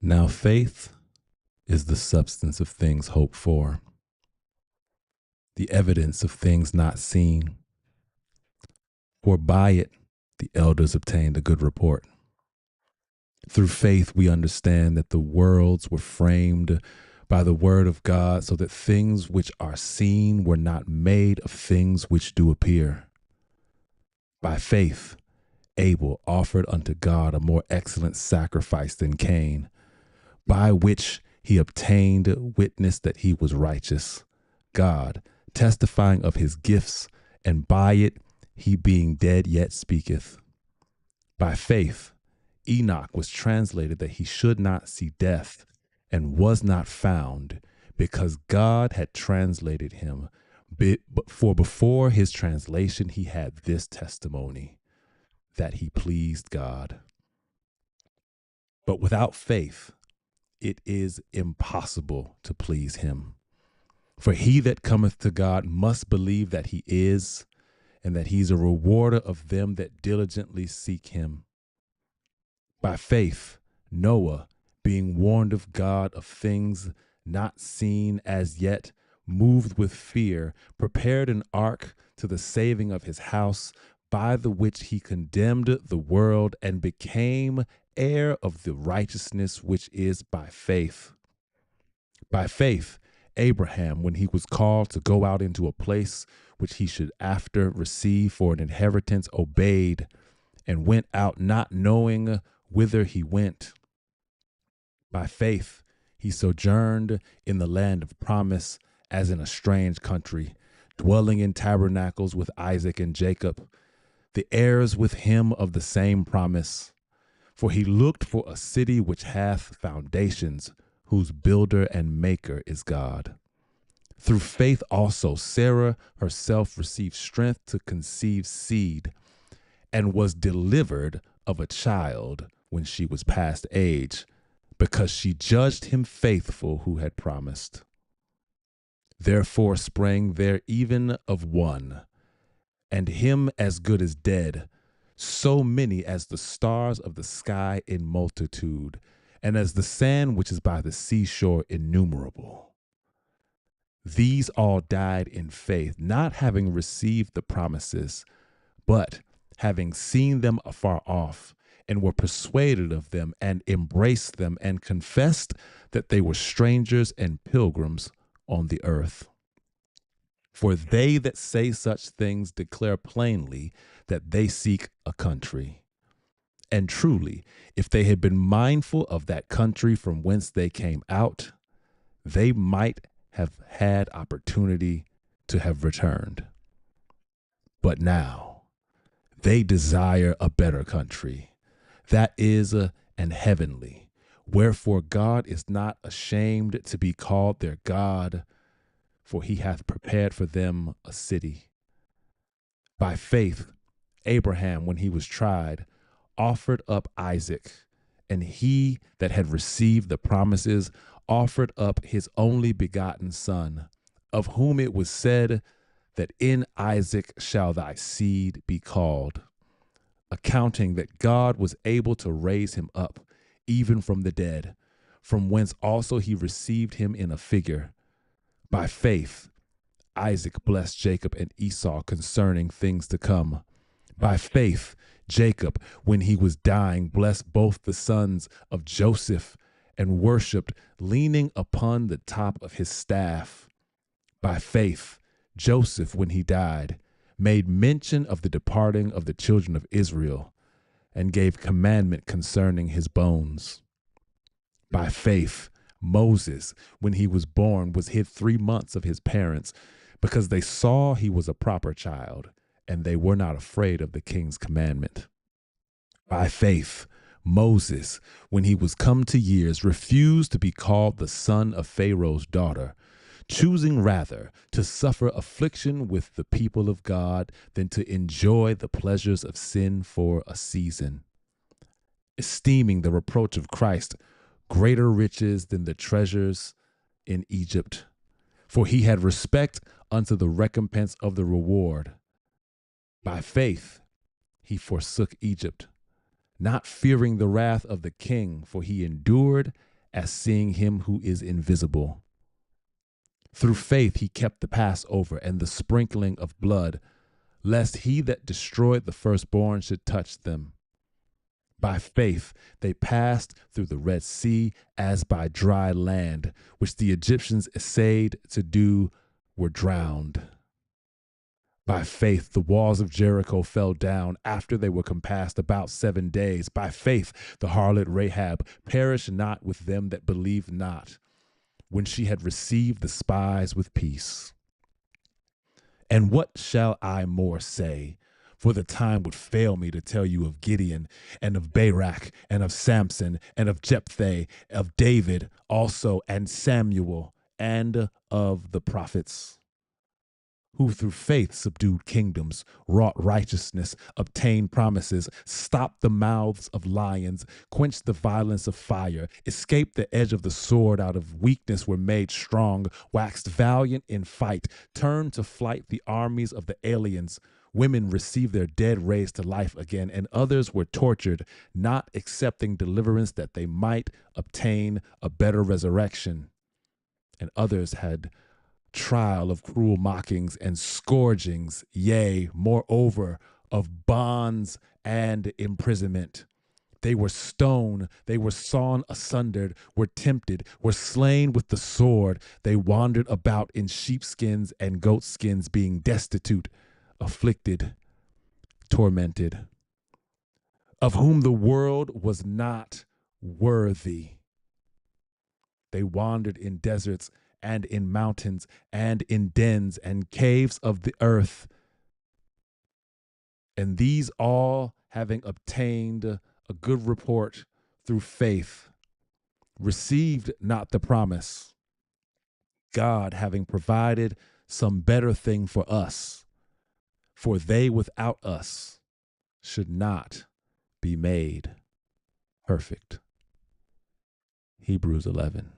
Now faith is the substance of things hoped for, the evidence of things not seen. For by it the elders obtained a good report. Through faith we understand that the worlds were framed by the word of God, so that things which are seen were not made of things which do appear. By faith Abel offered unto God a more excellent sacrifice than Cain, by which he obtained witness that he was righteous, God testifying of his gifts, and by it he being dead yet speaketh. By faith Enoch was translated that he should not see death, and was not found, because God had translated him. For before his translation he had this testimony, that he pleased God. But without faith it is impossible to please him. For he that cometh to God must believe that he is, and that he's a rewarder of them that diligently seek him. By faith Noah, being warned of God of things not seen as yet, moved with fear, prepared an ark to the saving of his house, by the which he condemned the world, and became heir of the righteousness which is by faith. By faith Abraham, when he was called to go out into a place which he should after receive for an inheritance, obeyed, and went out not knowing whither he went. By faith he sojourned in the land of promise, as in a strange country, dwelling in tabernacles with Isaac and Jacob, the heirs with him of the same promise. For he looked for a city which hath foundations, whose builder and maker is God. Through faith also Sarah herself received strength to conceive seed, and was delivered of a child when she was past age, because she judged him faithful who had promised. Therefore sprang there even of one, and him as good as dead, so many as the stars of the sky in multitude, and as the sand which is by the seashore innumerable. These all died in faith, not having received the promises, but having seen them afar off, and were persuaded of them, and embraced them, and confessed that they were strangers and pilgrims on the earth. For they that say such things declare plainly that they seek a country. And truly, if they had been mindful of that country from whence they came out, they might have had opportunity to have returned. But now they desire a better country, that is, an heavenly. Wherefore God is not ashamed to be called their God, for he hath prepared for them a city. By faith Abraham, when he was tried, offered up Isaac, and he that had received the promises offered up his only begotten son, of whom it was said that in Isaac shall thy seed be called, accounting that God was able to raise him up even from the dead, from whence also he received him in a figure. By faith Isaac blessed Jacob and Esau concerning things to come. By faith Jacob, when he was dying, blessed both the sons of Joseph, and worshipped, leaning upon the top of his staff. By faith Joseph, when he died, made mention of the departing of the children of Israel, and gave commandment concerning his bones. By faith Moses, when he was born, was hid 3 months of his parents, because they saw he was a proper child, and they were not afraid of the king's commandment. By faith Moses, when he was come to years, refused to be called the son of Pharaoh's daughter, choosing rather to suffer affliction with the people of God than to enjoy the pleasures of sin for a season, esteeming the reproach of Christ greater riches than the treasures in Egypt, for he had respect unto the recompense of the reward. By faith he forsook Egypt, not fearing the wrath of the king, for he endured as seeing him who is invisible. Through faith he kept the Passover and the sprinkling of blood, lest he that destroyed the firstborn should touch them. By faith they passed through the Red Sea as by dry land, which the Egyptians essayed to do, were drowned. By faith the walls of Jericho fell down after they were compassed about 7 days. By faith the harlot Rahab perished not with them that believed not, when she had received the spies with peace. And what shall I more say? For the time would fail me to tell you of Gideon, and of Barak, and of Samson, and of Jephthah, of David also, and Samuel, and of the prophets, who through faith subdued kingdoms, wrought righteousness, obtained promises, stopped the mouths of lions, quenched the violence of fire, escaped the edge of the sword, out of weakness were made strong, waxed valiant in fight, turned to flight the armies of the aliens. Women received their dead raised to life again, and others were tortured, not accepting deliverance that they might obtain a better resurrection. And others had trial of cruel mockings and scourgings, yea, moreover, of bonds and imprisonment. They were stoned, they were sawn asunder, were tempted, were slain with the sword. They wandered about in sheepskins and goatskins, being destitute, afflicted, tormented, of whom the world was not worthy. They wandered in deserts and in mountains and in dens and caves of the earth. And these all, having obtained a good report through faith, received not the promise, God having provided some better thing for us, for they without us should not be made perfect. Hebrews 11.